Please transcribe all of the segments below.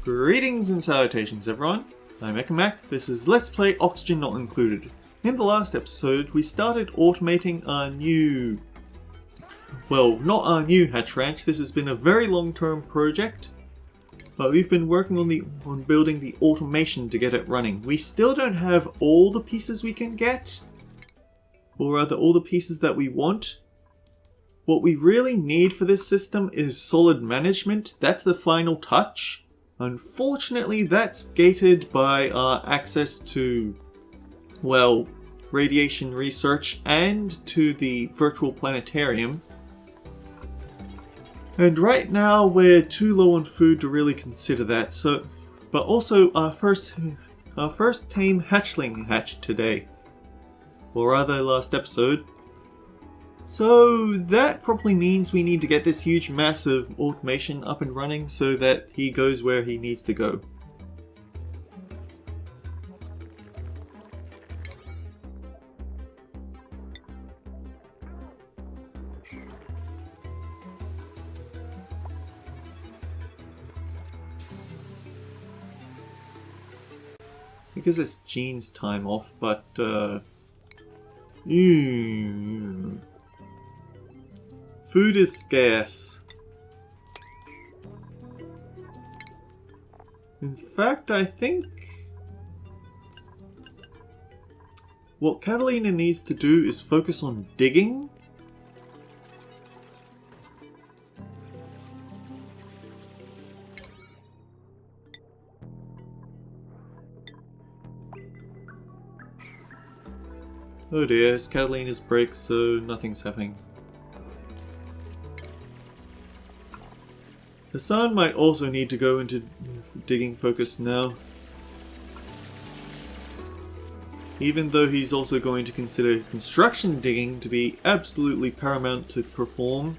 Greetings and salutations everyone, I'm Mechatronics. This is Let's Play Oxygen Not Included. In the last episode we started automating our new... well, not our new hatch ranch, this has been a very long-term project. But we've been working on building the automation to get it running. We still don't have all the pieces we can get, or rather all the pieces that we want. What we really need for this system is solid management. That's the final touch. Unfortunately, that's gated by our access to, well, radiation research and to the virtual planetarium. And right now we're too low on food to really consider that. So, but also our first tame hatchling hatched today, or rather last episode. So that probably means we need to get this huge massive automation up and running so that he goes where he needs to go. Because it's Gene's time off, but food is scarce. In fact, I think what Catalina needs to do is focus on digging. Oh dear, it's Catalina's break, so nothing's happening. Hassan might also need to go into digging focus now. Even though he's also going to consider construction digging to be absolutely paramount to perform.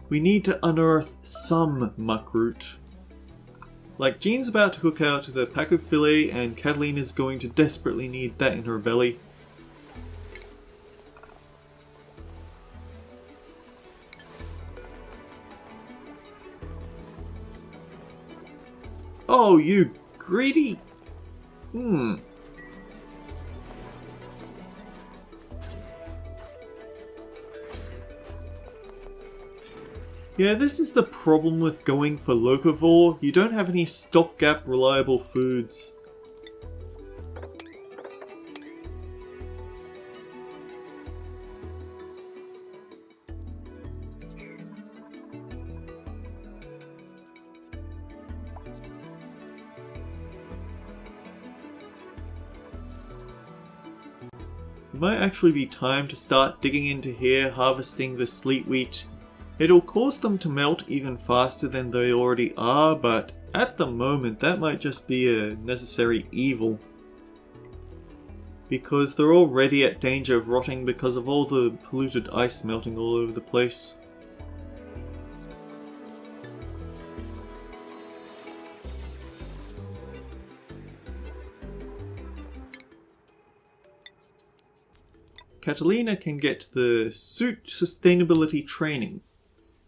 We need to unearth some muckroot. Like, Jean's about to cook out the pack of fillet and Catalina's going to desperately need that in her belly. Oh, you greedy... Yeah, this is the problem with going for locavore. You don't have any stopgap reliable foods. It might actually be time to start digging into here, harvesting the sleet wheat. It'll cause them to melt even faster than they already are, but at the moment that might just be a necessary evil. Because they're already at danger of rotting because of all the polluted ice melting all over the place. Catalina can get the suit sustainability training.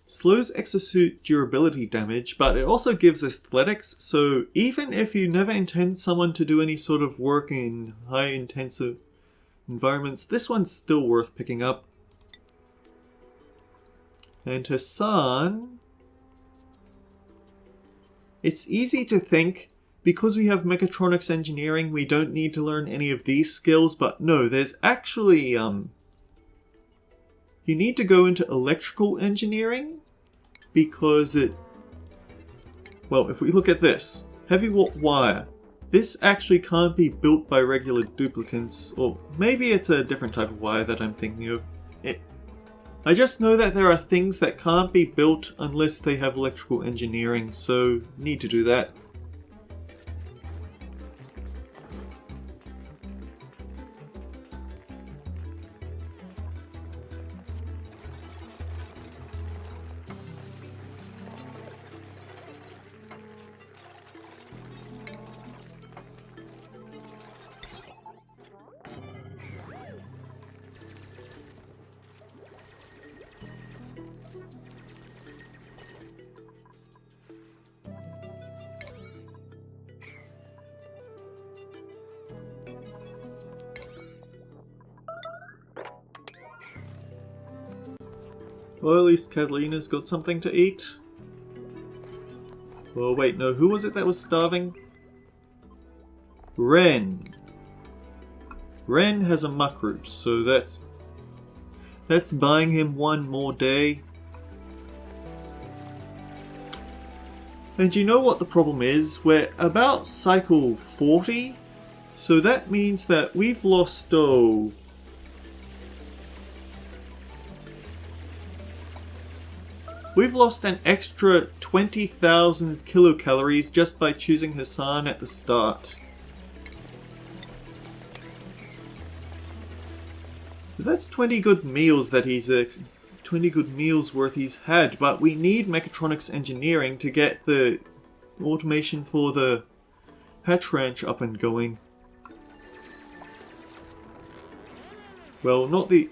Slows exosuit durability damage, but it also gives athletics, so even if you never intend someone to do any sort of work in high intensive environments, this one's still worth picking up. And Hassan... it's easy to think, because we have Mechatronics engineering, we don't need to learn any of these skills, but no, there's actually, you need to go into electrical engineering, because well, if we look at this, heavy wire, this actually can't be built by regular duplicants, or maybe it's a different type of wire that I'm thinking of. I just know that there are things that can't be built unless they have electrical engineering, so need to do that. Well, at least Catalina's got something to eat. Oh wait, no, who was it that was starving? Ren. Ren has a muckroot, so that's buying him one more day. And you know what the problem is? We're about cycle 40, so that means that we've lost, we've lost an extra 20,000 kilocalories just by choosing Hassan at the start. So that's 20 good meals that he's 20 good meals worth he's had, but we need Mechatronics engineering to get the automation for the patch ranch up and going. Well, not the...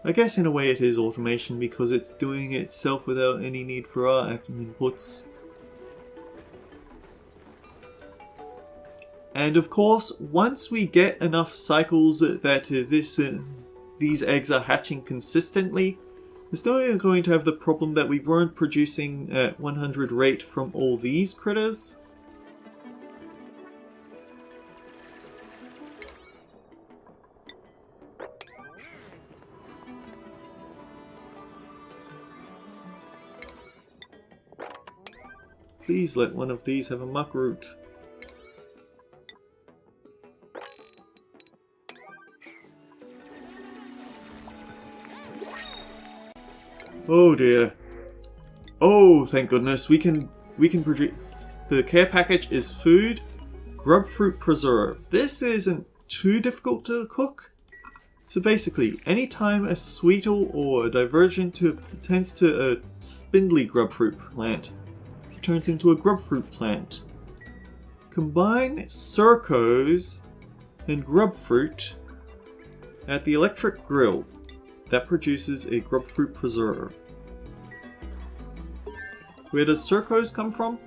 I guess in a way it is automation because it's doing it itself without any need for our inputs. And of course, once we get enough cycles that these eggs are hatching consistently, we're still going to have the problem that we weren't producing at 100 rate from all these critters. Please let one of these have a muckroot. Oh dear. Oh, thank goodness. We can produce... The care package is food, grub fruit preserve. This isn't too difficult to cook. So basically, anytime a sweetle or a diversion tends to a spindly grub fruit plant, it turns into a grub fruit plant. Combine Circos and grub fruit at the electric grill. That produces a grub fruit preserve. Where does Circos come from?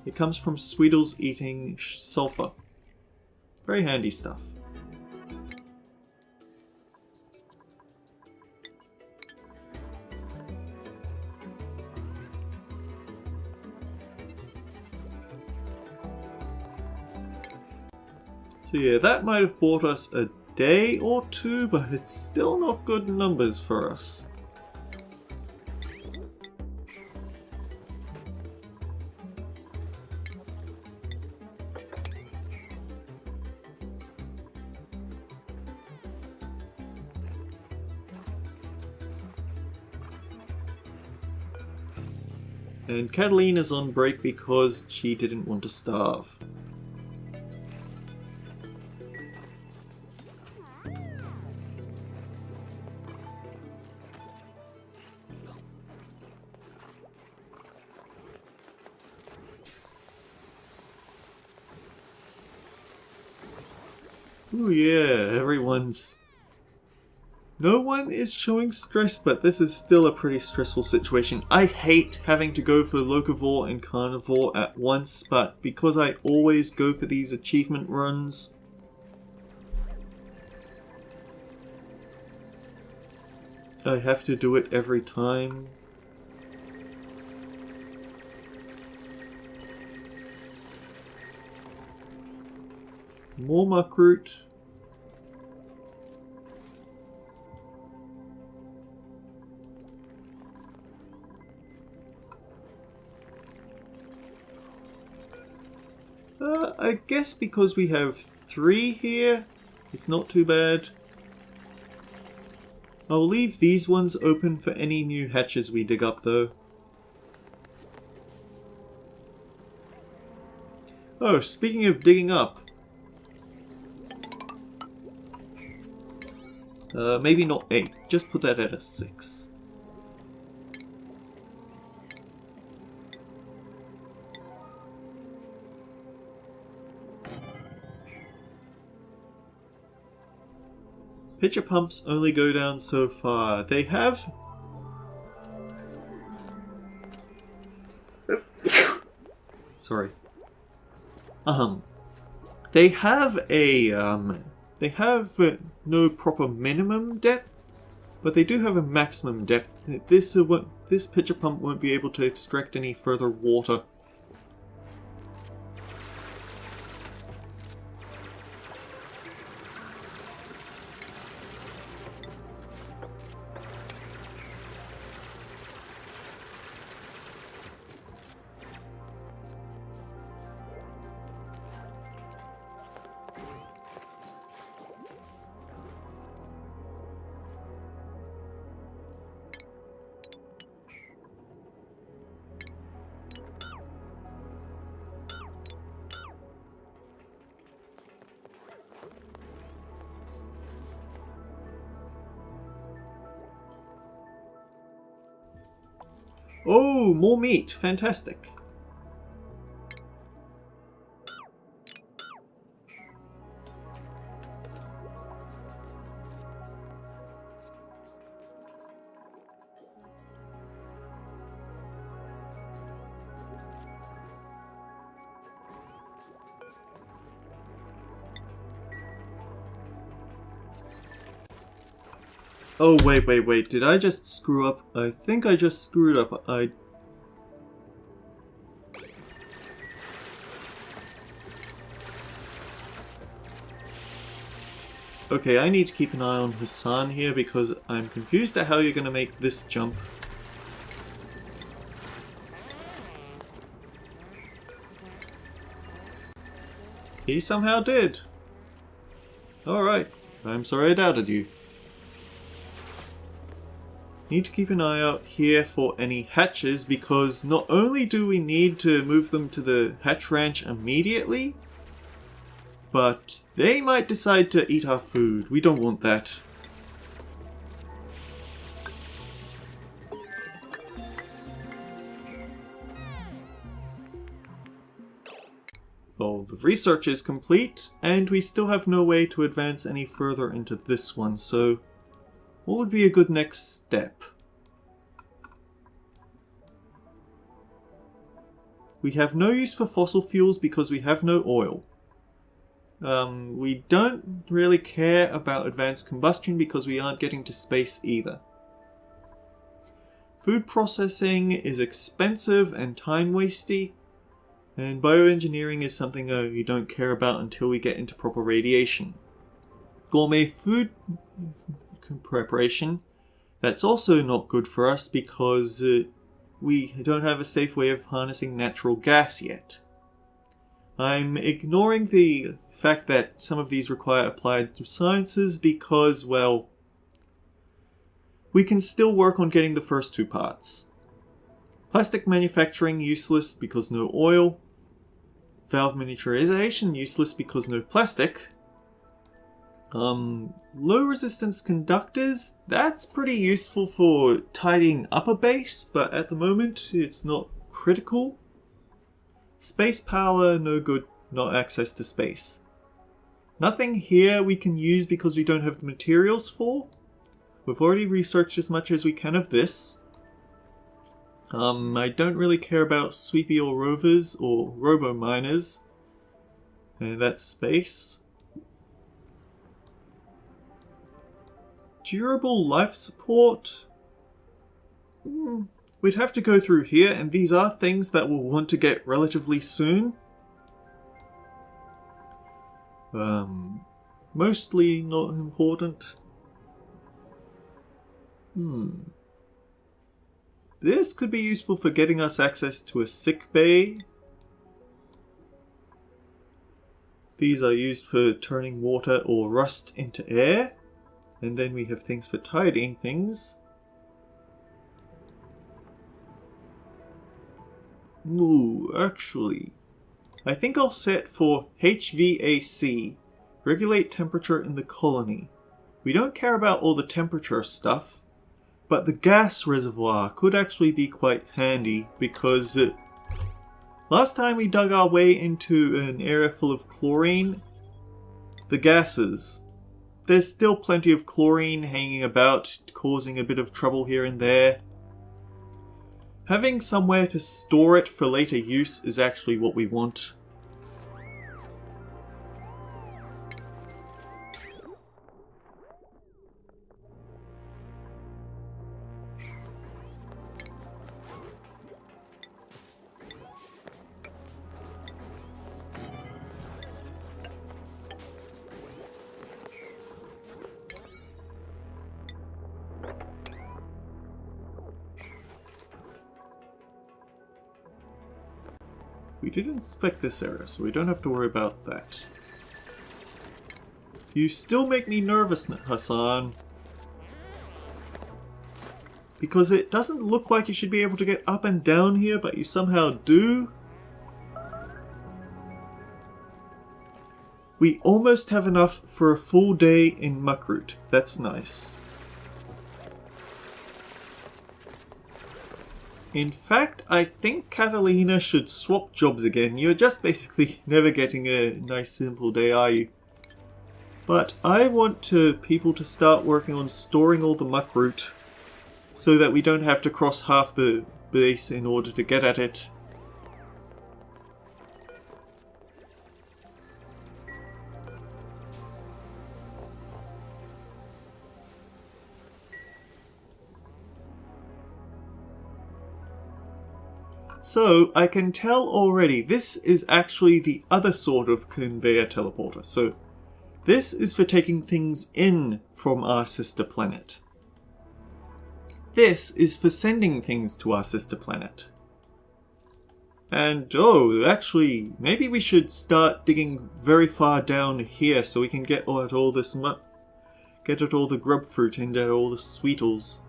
It comes from Sweetles eating sulfur. Very handy stuff. So yeah, that might have bought us a day or two, but it's still not good numbers for us. And Catalina's on break because she didn't want to starve. Ooh yeah, no one is showing stress, but this is still a pretty stressful situation. I hate having to go for locavore and carnivore at once, but because I always go for these achievement runs, I have to do it every time. More muckroot. I guess because we have 3 here, it's not too bad. I'll leave these ones open for any new hatches we dig up though. Oh, speaking of digging up. Maybe not 8, just put that at a 6. Pitcher pumps only go down so far. They have... Sorry. They have a They have no proper minimum depth, but they do have a maximum depth. This pitcher pump won't be able to extract any further water. Oh, more meat! Fantastic! Oh, wait. Did I just screw up? I think I just screwed up. Okay, I need to keep an eye on Hassan here because I'm confused at how you're going to make this jump. He somehow did. Alright, I'm sorry I doubted you. Need to keep an eye out here for any hatches because not only do we need to move them to the hatch ranch immediately, but they might decide to eat our food. We don't want that. Well, the research is complete, and we still have no way to advance any further into this one, so what would be a good next step? We have no use for fossil fuels because we have no oil. We don't really care about advanced combustion because we aren't getting to space either. Food processing is expensive and time-wasty, and bioengineering is something you don't care about until we get into proper radiation. Gourmet food preparation, that's also not good for us because we don't have a safe way of harnessing natural gas yet. I'm ignoring the fact that some of these require applied sciences because, well, we can still work on getting the first two parts. Plastic manufacturing useless because no oil. Valve miniaturization useless because no plastic. Low resistance conductors, that's pretty useful for tidying up a base, but at the moment it's not critical. Space power, no good, not access to space. Nothing here we can use because we don't have the materials for. We've already researched as much as we can of this. I don't really care about sweepy or rovers or robo-miners. And that's space. Durable life support? We'd have to go through here, and these are things that we'll want to get relatively soon. Mostly not important. This could be useful for getting us access to a sick bay. These are used for turning water or rust into air. And then we have things for tidying things. Ooh, actually, I think I'll set for HVAC, regulate temperature in the colony. We don't care about all the temperature stuff, but the gas reservoir could actually be quite handy because last time we dug our way into an area full of chlorine, the gases, there's still plenty of chlorine hanging about, causing a bit of trouble here and there. Having somewhere to store it for later use is actually what we want. did inspect this area, so we don't have to worry about that. You still make me nervous, Hassan. Because it doesn't look like you should be able to get up and down here, but you somehow do. We almost have enough for a full day in muckroot. That's nice. In fact, I think Catalina should swap jobs again. You're just basically never getting a nice simple day, are you? But I want people to start working on storing all the muckroot so that we don't have to cross half the base in order to get at it. So, I can tell already, this is actually the other sort of conveyor teleporter. So, this is for taking things in from our sister planet. This is for sending things to our sister planet. And, oh, actually, maybe we should start digging very far down here so we can get at all this get at all the grub fruit and at all the sweetles.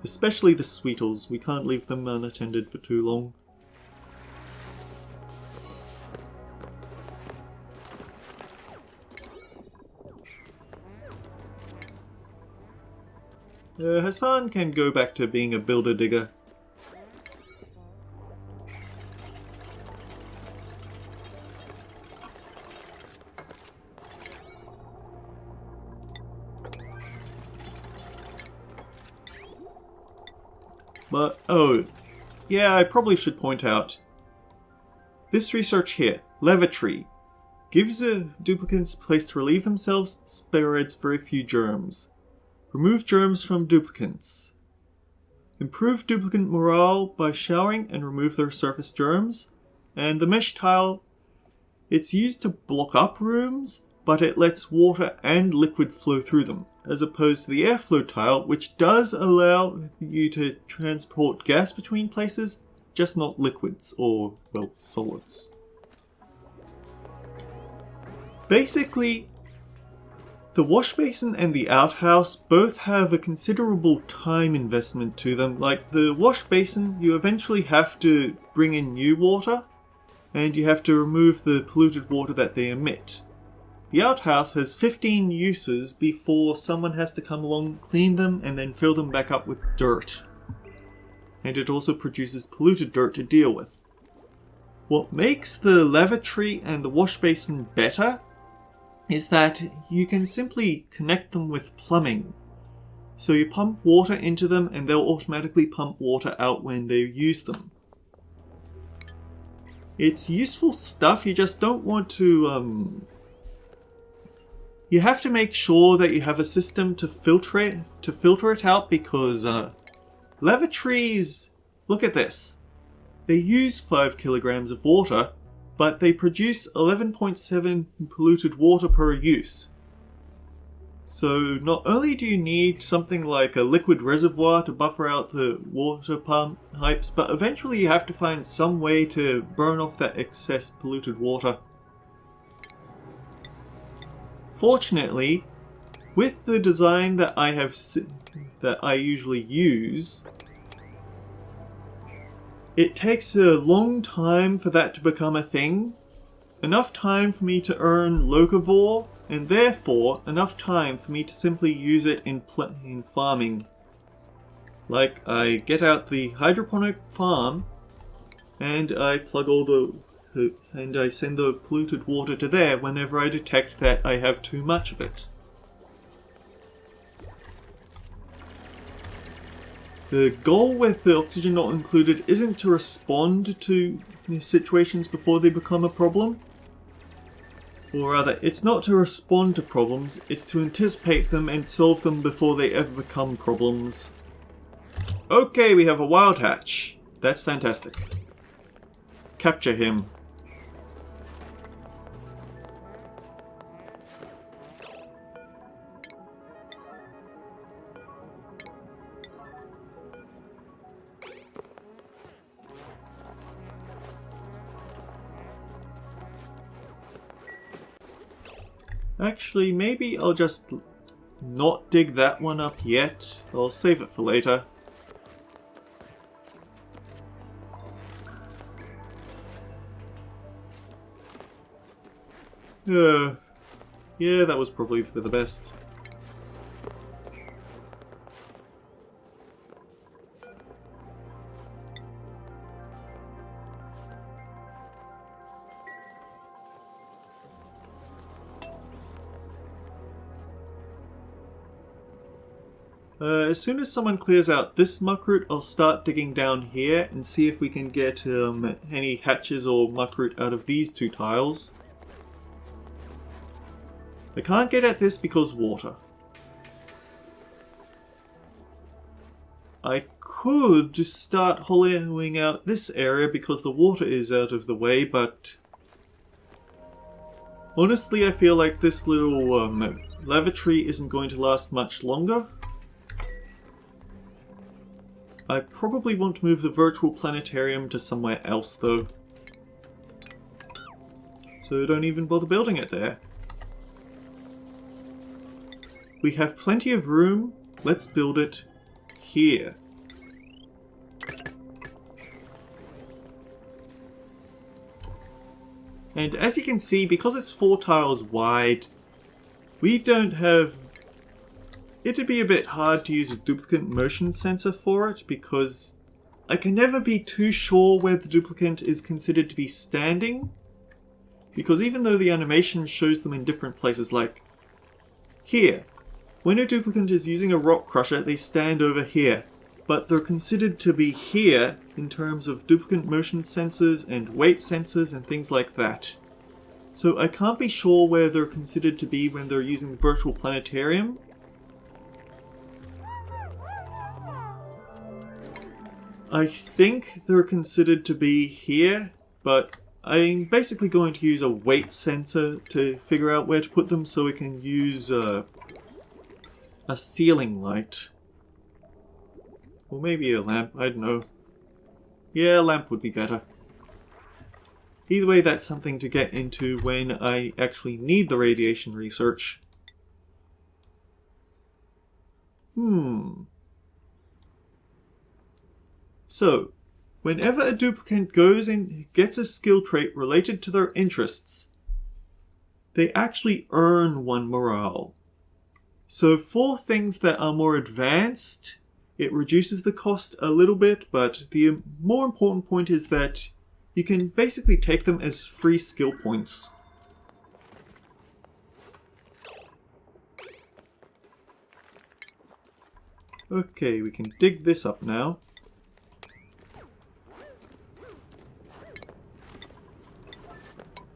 Especially the sweetles, we can't leave them unattended for too long. Hassan can go back to being a builder digger. But, oh, yeah, I probably should point out, this research here, Levitry, gives duplicants a place to relieve themselves, spreads very few germs. Remove germs from duplicants. Improve duplicant morale by showering and remove their surface germs. And the mesh tile, it's used to block up rooms, but it lets water and liquid flow through them, as opposed to the airflow tile, which does allow you to transport gas between places, just not liquids or, well, solids. Basically, the wash basin and the outhouse both have a considerable time investment to them. Like the wash basin, you eventually have to bring in new water, and you have to remove the polluted water that they emit. The outhouse has 15 uses before someone has to come along, clean them, and then fill them back up with dirt. And it also produces polluted dirt to deal with. What makes the lavatory and the wash basin better is that you can simply connect them with plumbing. So you pump water into them and they'll automatically pump water out when they use them. It's useful stuff, you just don't want to you have to make sure that you have a system to filter it out, because lavatories, look at this. They use 5 kilograms of water, but they produce 11.7 polluted water per use. So not only do you need something like a liquid reservoir to buffer out the water pipes, but eventually you have to find some way to burn off that excess polluted water. Fortunately, with the design that I usually use, it takes a long time for that to become a thing. Enough time for me to earn locavore, and therefore enough time for me to simply use it in farming. Like, I get out the hydroponic farm, and I plug all and I send the polluted water to there whenever I detect that I have too much of it. The goal with the oxygen not included isn't to respond to situations before they become a problem. Or rather, it's not to respond to problems, it's to anticipate them and solve them before they ever become problems. Okay, we have a wild hatch. That's fantastic. Capture him. Actually, maybe I'll just not dig that one up yet. I'll save it for later. Yeah, that was probably for the best. As soon as someone clears out this muckroot, I'll start digging down here and see if we can get any hatches or muckroot out of these two tiles. I can't get at this because water. I could just start hollowing out this area because the water is out of the way, but honestly I feel like this little Levitry isn't going to last much longer. I probably want to move the virtual planetarium to somewhere else though. So don't even bother building it there. We have plenty of room, let's build it here. And as you can see, because it's 4 tiles wide, we don't have... It'd be a bit hard to use a duplicate motion sensor for it, because I can never be too sure where the duplicate is considered to be standing. Because even though the animation shows them in different places, like here, when a duplicate is using a rock crusher, they stand over here. But they're considered to be here in terms of duplicate motion sensors and weight sensors and things like that. So I can't be sure where they're considered to be when they're using the virtual planetarium. I think they're considered to be here, but I'm basically going to use a weight sensor to figure out where to put them so we can use a ceiling light. Or maybe a lamp, I don't know. Yeah, a lamp would be better. Either way, that's something to get into when I actually need the radiation research. So, whenever a duplicant goes and gets a skill trait related to their interests, they actually earn 1 morale. So for things that are more advanced, it reduces the cost a little bit, but the more important point is that you can basically take them as free skill points. Okay, we can dig this up now.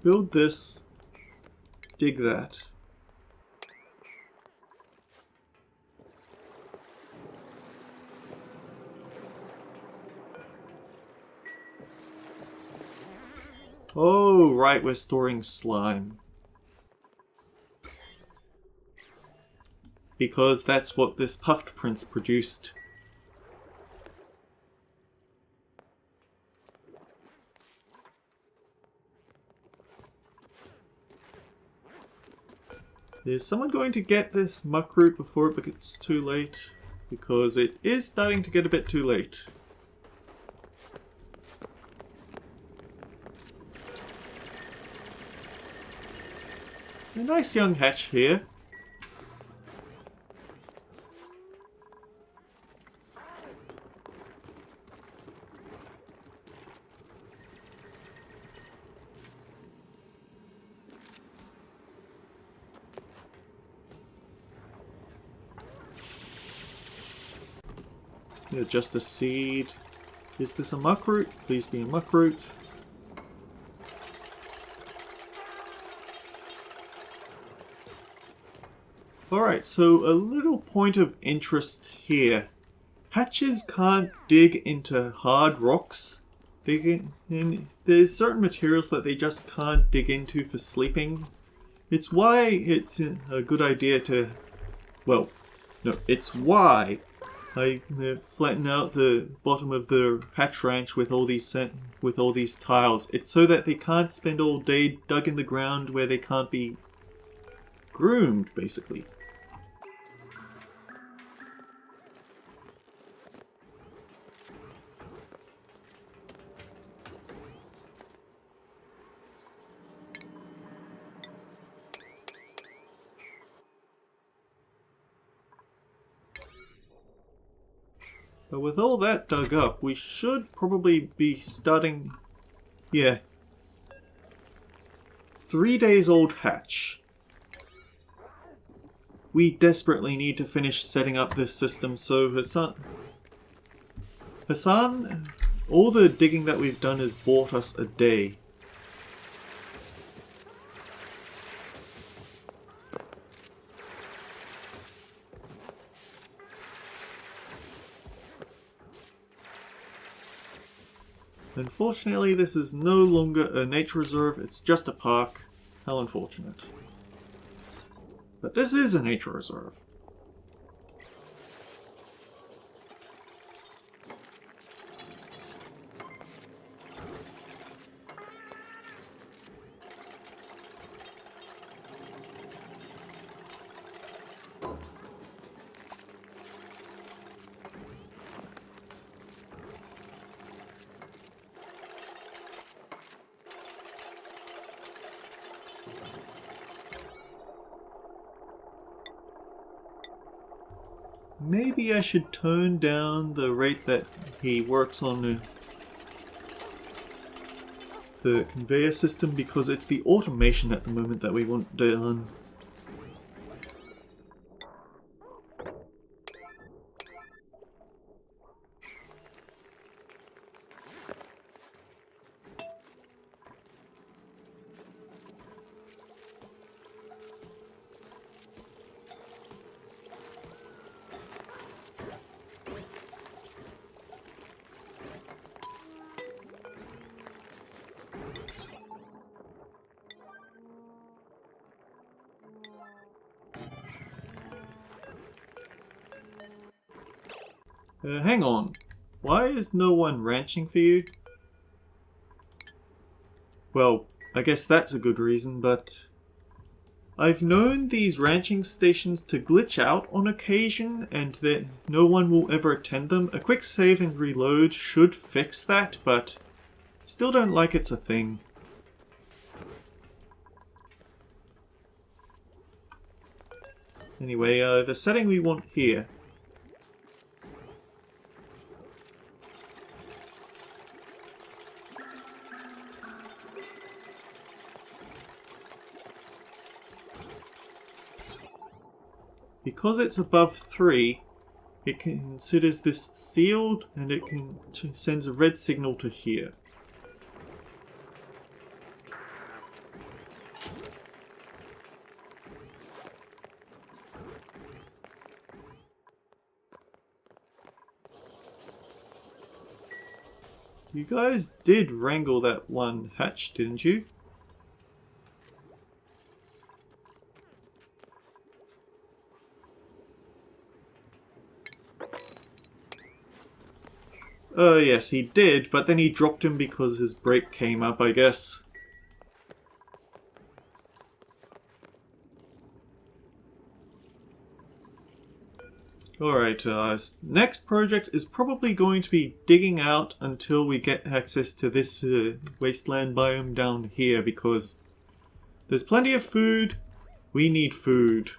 Build this, dig that. Oh, right, we're storing slime. Because that's what this puffed prince produced. Is someone going to get this muckroot before it gets too late? Because it is starting to get a bit too late. A nice young hatch here. Yeah, just a seed. Is this a muckroot? Please be a muckroot. Alright, so a little point of interest here. Hatches can't dig into hard rocks. There's certain materials that they just can't dig into for sleeping. It's why it's a good idea to... Well, no, it's why I flatten out the bottom of the hatch ranch with all these tiles. It's so that they can't spend all day dug in the ground where they can't be groomed, basically. But with all that dug up, we should probably be starting... Yeah. 3 days old hatch. We desperately need to finish setting up this system so Hassan, all the digging that we've done has bought us a day. Unfortunately, this is no longer a nature reserve, it's just a park. How unfortunate. But this is a nature reserve. Maybe I should tone down the rate that he works on the conveyor system because it's the automation at the moment that we want done. Hang on. Why is no one ranching for you? Well, I guess that's a good reason, but... I've known these ranching stations to glitch out on occasion and that no one will ever attend them. A quick save and reload should fix that, but still don't like it's a thing. Anyway, the setting we want here. Because it's above 3, it considers this sealed and it sends a red signal to here. You guys did wrangle that one hatch, didn't you? Yes, he did, but then he dropped him because his break came up, I guess. Alright, next project is probably going to be digging out until we get access to this wasteland biome down here, because there's plenty of food, we need food.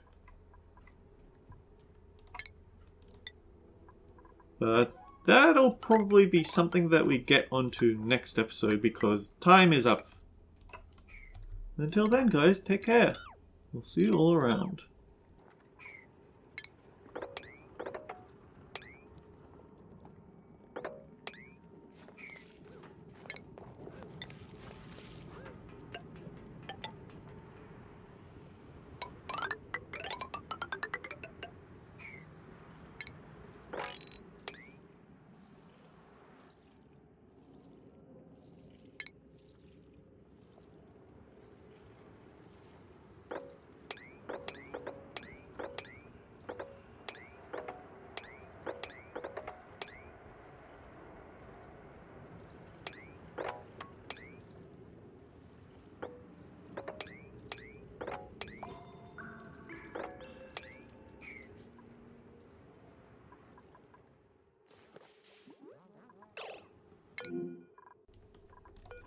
But that'll probably be something that we get onto next episode, because time is up. Until then, guys, take care. We'll see you all around.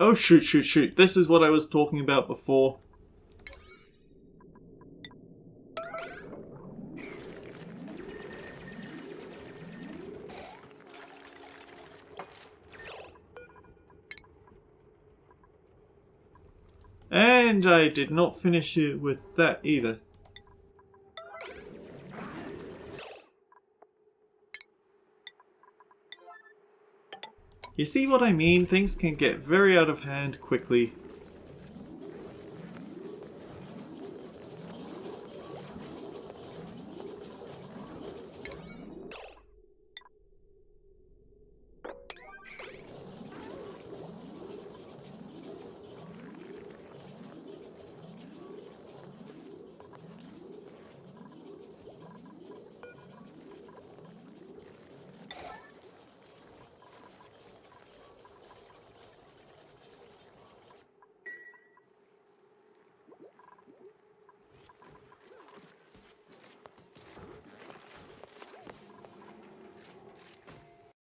Oh shoot. This is what I was talking about before. And I did not finish it with that either. You see what I mean? Things can get very out of hand quickly.